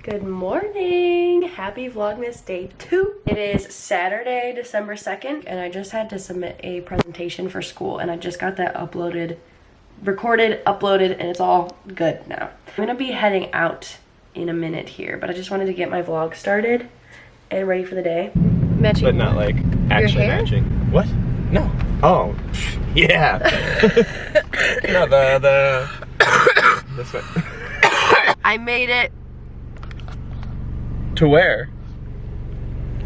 Good morning! Happy Vlogmas Day 2. It is Saturday, December 2nd, and I just had to submit a presentation for school, and I just got that recorded, uploaded, and it's all good now. I'm gonna be heading out in a minute here, but I just wanted to get my vlog started and ready for the day. Matching, but not like actually matching. What? No. Oh, yeah. No, this way. I made it To where?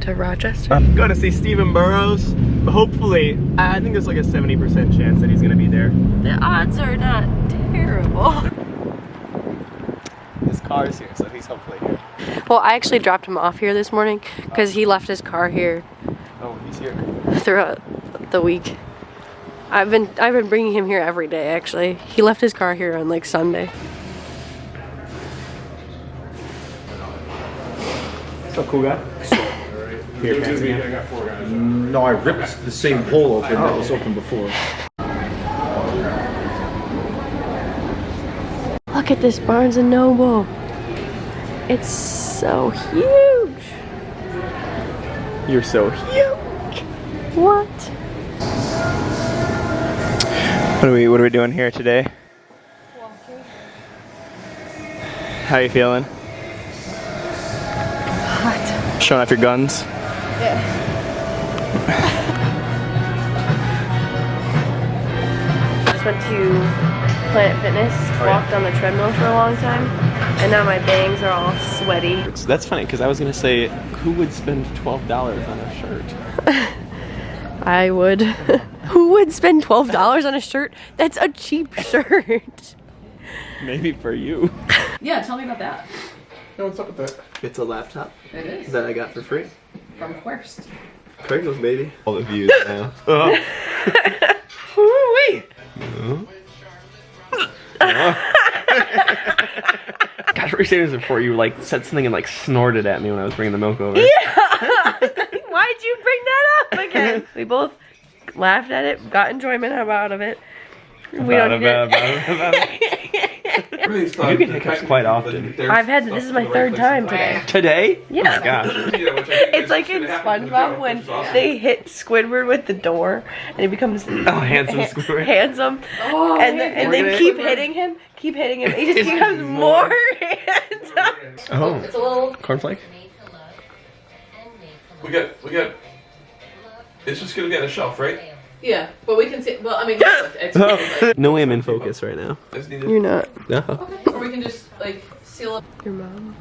to Rochester. I'm going to see Stephen Burrows. Hopefully, I think there's like a 70% chance that he's gonna be there. The odds are not terrible. His car is here, so he's hopefully here. Well, I actually dropped him off here this morning because he left his car here Oh, he's here. throughout the week. I've been bringing him here every day actually. He left his car here on like Sunday. What's up, cool guy? Here, pass me. No, I ripped the same hole open that was open before. Look at this Barnes & Noble. It's so huge. You're so huge. What? What are we doing here today? Walking. How you feeling? Hot. Showing off your guns? Yeah. Just went to Planet Fitness, walked on the treadmill for a long time, and now my bangs are all sweaty. That's funny, because I was gonna say, who would spend $12 on a shirt? I would. Who would spend $12 on a shirt? That's a cheap shirt. Maybe for you. Yeah, tell me about that. No, what's up with that? It's a laptop It is. that I got for free. From Quest. Craigslist, baby. All the views now. Oh. Ooh-wee. Gosh, we're saying this before you like said something and like snorted at me when I was bringing the milk over. Yeah. Why'd you bring that up again? We both laughed at it, got enjoyment out of it. We don't get You get hiccups quite often. I've had this is my third time today. Today? Yeah. Oh my gosh. It's like in SpongeBob when they hit Squidward with the door and he becomes handsome Squidward. Handsome. Oh, and they keep hitting him. He just becomes more handsome. Oh, It's a little. cornflake? We got. It's just gonna be on a shelf, right? Yeah, but we can see. Well, I mean, it's like, No way I'm in focus right now. You're not. No. okay. Or we can just like seal up. Your mom.